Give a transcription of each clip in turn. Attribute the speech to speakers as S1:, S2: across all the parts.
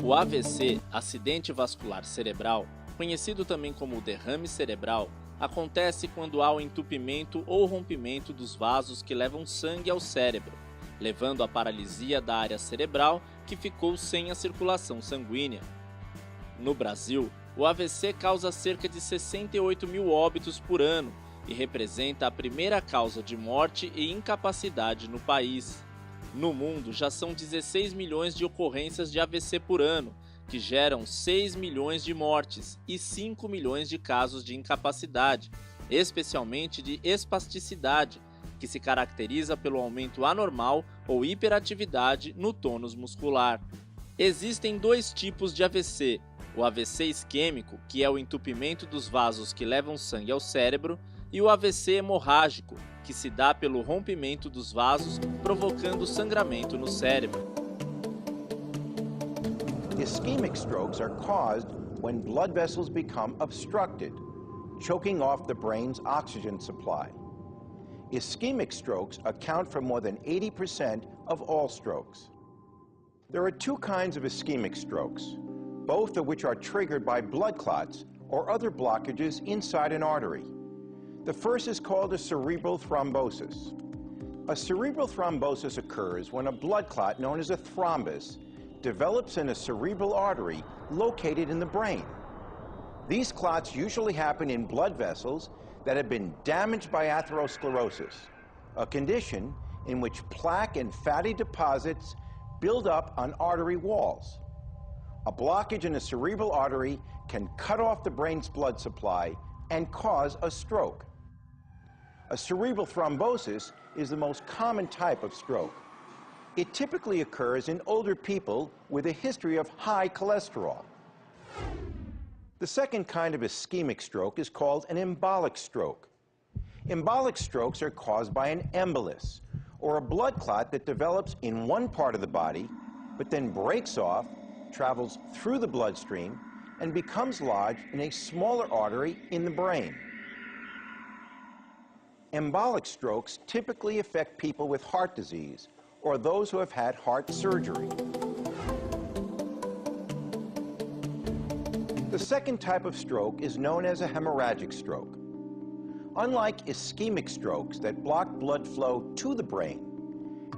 S1: O AVC, acidente vascular cerebral, conhecido também como derrame cerebral, acontece quando há o entupimento ou rompimento dos vasos que levam sangue ao cérebro, levando à paralisia da área cerebral que ficou sem a circulação sanguínea. No Brasil, o AVC causa cerca de 68 mil óbitos por ano e representa a primeira causa de morte e incapacidade no país. No mundo, já são 16 milhões de ocorrências de AVC por ano, que geram 6 milhões de mortes e 5 milhões de casos de incapacidade, especialmente de espasticidade, que se caracteriza pelo aumento anormal ou hiperatividade no tônus muscular. Existem dois tipos de AVC, o AVC isquêmico, que é o entupimento dos vasos que levam sangue ao cérebro, e o AVC hemorrágico, que se dá pelo rompimento dos vasos, provocando sangramento no cérebro.
S2: Ischemic strokes are caused when blood vessels become obstructed, choking off the brain's oxygen supply. Ischemic strokes account for more than 80% of all strokes. There are two kinds of ischemic strokes, both of which are triggered by blood clots or other blockages inside an artery. The first is called a cerebral thrombosis. A cerebral thrombosis occurs when a blood clot known as a thrombus develops in a cerebral artery located in the brain. These clots usually happen in blood vessels that have been damaged by atherosclerosis, a condition in which plaque and fatty deposits build up on artery walls. A blockage in a cerebral artery can cut off the brain's blood supply and cause a stroke. A cerebral thrombosis is the most common type of stroke. It typically occurs in older people with a history of high cholesterol. The second kind of ischemic stroke is called an embolic stroke. Embolic strokes are caused by an embolus, or a blood clot that develops in one part of the body, but then breaks off, travels through the bloodstream, and becomes lodged in a smaller artery in the brain. Embolic strokes typically affect people with heart disease or those who have had heart surgery. The second type of stroke is known as a hemorrhagic stroke. Unlike ischemic strokes that block blood flow to the brain,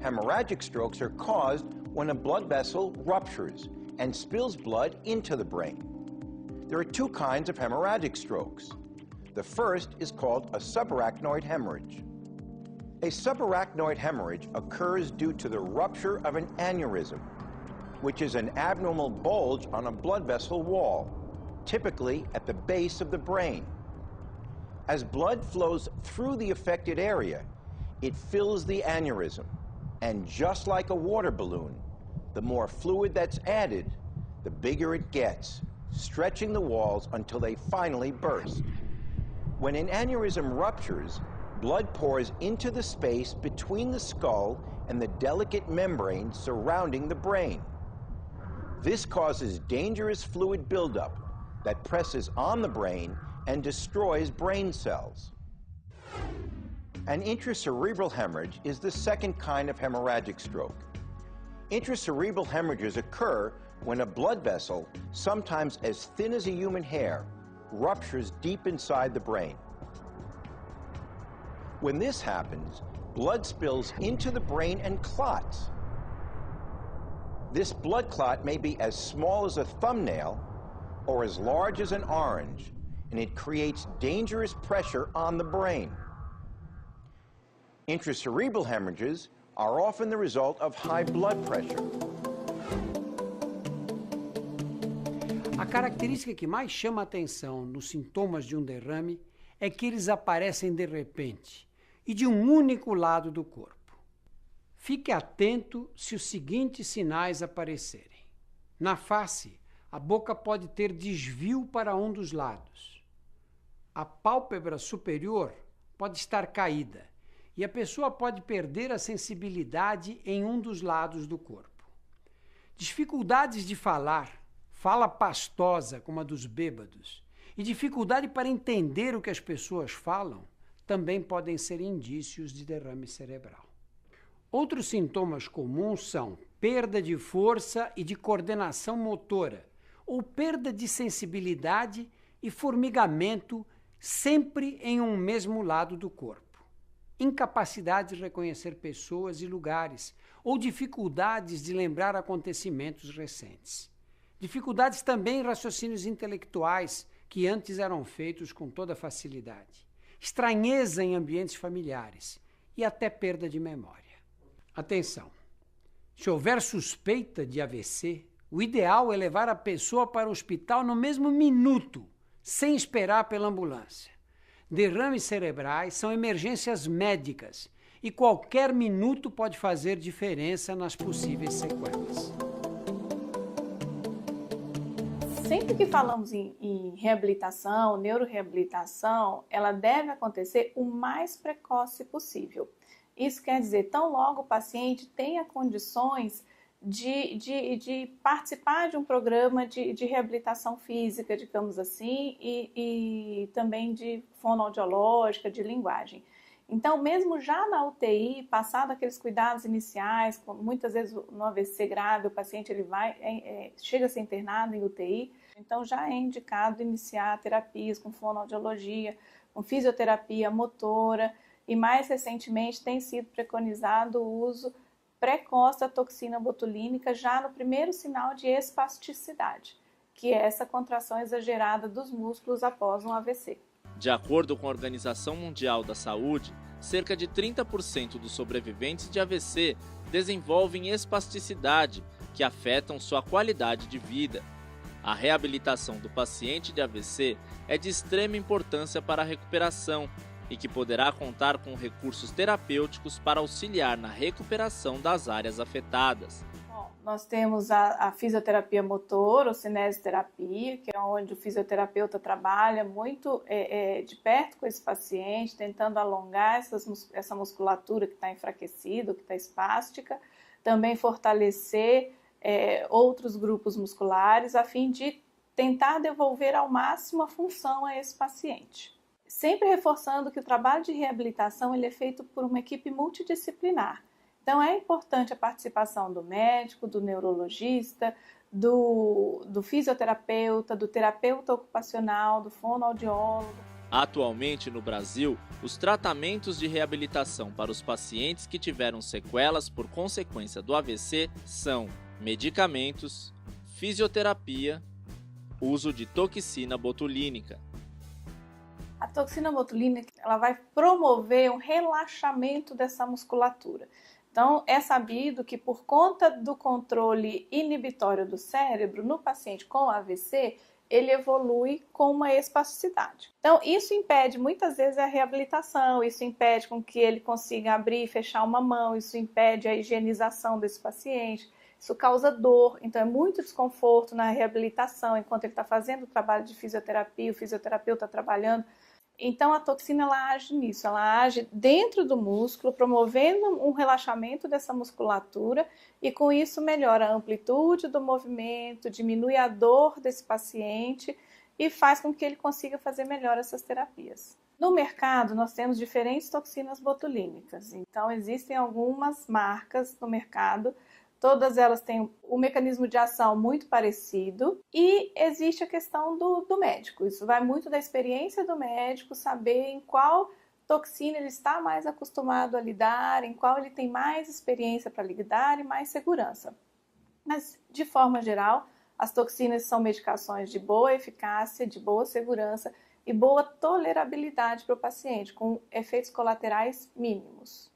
S2: hemorrhagic strokes are caused when a blood vessel ruptures and spills blood into the brain. There are two kinds of hemorrhagic strokes. The first is called a subarachnoid hemorrhage. A subarachnoid hemorrhage occurs due to the rupture of an aneurysm, which is an abnormal bulge on a blood vessel wall, typically at the base of the brain. As blood flows through the affected area, it fills the aneurysm, and just like a water balloon, the more fluid that's added, the bigger it gets, stretching the walls until they finally burst. When an aneurysm ruptures, blood pours into the space between the skull and the delicate membrane surrounding the brain. This causes dangerous fluid buildup that presses on the brain and destroys brain cells. An intracerebral hemorrhage is the second kind of hemorrhagic stroke. Intracerebral hemorrhages occur when a blood vessel, sometimes as thin as a human hair, ruptures deep inside the brain. When this happens, blood spills into the brain and clots. This blood clot may be as small as a thumbnail or as large as an orange, and it creates dangerous pressure on the brain. Intracerebral hemorrhages are often the result of high blood pressure.
S3: A característica que mais chama a atenção nos sintomas de um derrame é que eles aparecem de repente e de um único lado do corpo. Fique atento se os seguintes sinais aparecerem. Na face, a boca pode ter desvio para um dos lados. A pálpebra superior pode estar caída e a pessoa pode perder a sensibilidade em um dos lados do corpo. Dificuldades de falar, fala pastosa como a dos bêbados, e dificuldade para entender o que as pessoas falam, também podem ser indícios de derrame cerebral. Outros sintomas comuns são perda de força e de coordenação motora, ou perda de sensibilidade e formigamento sempre em um mesmo lado do corpo. Incapacidade de reconhecer pessoas e lugares, ou dificuldades de lembrar acontecimentos recentes. Dificuldades também em raciocínios intelectuais, que antes eram feitos com toda facilidade. Estranheza em ambientes familiares e até perda de memória. Atenção! Se houver suspeita de AVC, o ideal é levar a pessoa para o hospital no mesmo minuto, sem esperar pela ambulância. Derrames cerebrais são emergências médicas e qualquer minuto pode fazer diferença nas possíveis sequelas.
S4: Sempre que falamos em reabilitação, neuroreabilitação, ela deve acontecer o mais precoce possível. Isso quer dizer, tão logo o paciente tenha condições de participar de um programa de reabilitação física, digamos assim, e também de fonoaudiológica, de linguagem. Então, mesmo já na UTI, passado aqueles cuidados iniciais, muitas vezes no AVC grave, o paciente chega a ser internado em UTI, então já é indicado iniciar terapias com fonoaudiologia, com fisioterapia motora, e mais recentemente tem sido preconizado o uso precoce da toxina botulínica já no primeiro sinal de espasticidade, que é essa contração exagerada dos músculos após um AVC.
S1: De acordo com a Organização Mundial da Saúde, cerca de 30% dos sobreviventes de AVC desenvolvem espasticidade, que afetam sua qualidade de vida. A reabilitação do paciente de AVC é de extrema importância para a recuperação e que poderá contar com recursos terapêuticos para auxiliar na recuperação das áreas afetadas.
S4: Bom, nós temos a fisioterapia motora, ou cinesioterapia, que é onde o fisioterapeuta trabalha muito de perto com esse paciente, tentando alongar essa musculatura que está enfraquecida, que está espástica, também fortalecer outros grupos musculares, a fim de tentar devolver ao máximo a função a esse paciente. Sempre reforçando que o trabalho de reabilitação ele é feito por uma equipe multidisciplinar. Então é importante a participação do médico, do neurologista, do fisioterapeuta, do terapeuta ocupacional, do fonoaudiólogo.
S1: Atualmente no Brasil, os tratamentos de reabilitação para os pacientes que tiveram sequelas por consequência do AVC são medicamentos, fisioterapia, uso de toxina botulínica.
S4: A toxina botulínica ela vai promover um relaxamento dessa musculatura. Então, é sabido que por conta do controle inibitório do cérebro, no paciente com AVC, ele evolui com uma espasticidade. Então, isso impede muitas vezes a reabilitação, isso impede com que ele consiga abrir e fechar uma mão, isso impede a higienização desse paciente, isso causa dor, então é muito desconforto na reabilitação, enquanto ele está fazendo o trabalho de fisioterapia, o fisioterapeuta está trabalhando. Então, a toxina ela age nisso, ela age dentro do músculo, promovendo um relaxamento dessa musculatura e, com isso, melhora a amplitude do movimento, diminui a dor desse paciente e faz com que ele consiga fazer melhor essas terapias. No mercado, nós temos diferentes toxinas botulínicas, então existem algumas marcas no mercado. Todas elas têm um mecanismo de ação muito parecido e existe a questão do médico. Isso vai muito da experiência do médico, saber em qual toxina ele está mais acostumado a lidar, em qual ele tem mais experiência para lidar e mais segurança. Mas, de forma geral, as toxinas são medicações de boa eficácia, de boa segurança e boa tolerabilidade para o paciente, com efeitos colaterais mínimos.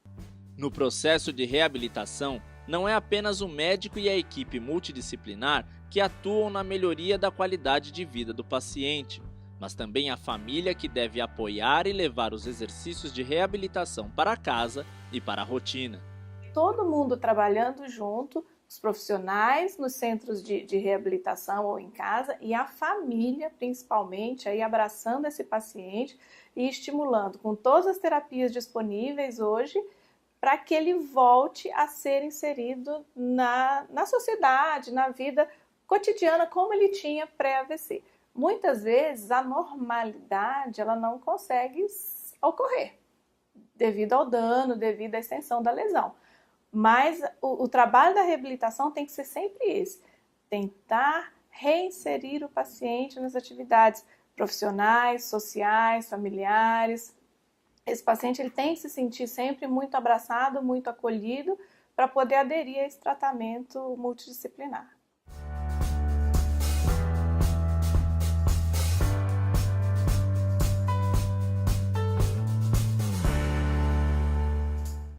S1: No processo de reabilitação, não é apenas o médico e a equipe multidisciplinar que atuam na melhoria da qualidade de vida do paciente, mas também a família que deve apoiar e levar os exercícios de reabilitação para casa e para a rotina.
S4: Todo mundo trabalhando junto, os profissionais nos centros de reabilitação ou em casa e a família, principalmente, aí abraçando esse paciente e estimulando com todas as terapias disponíveis hoje, para que ele volte a ser inserido na sociedade, na vida cotidiana, como ele tinha pré-AVC. Muitas vezes a normalidade ela não consegue ocorrer, devido ao dano, devido à extensão da lesão. Mas o trabalho da reabilitação tem que ser sempre esse, tentar reinserir o paciente nas atividades profissionais, sociais, familiares. Esse paciente ele tem que se sentir sempre muito abraçado, muito acolhido, para poder aderir a esse tratamento multidisciplinar.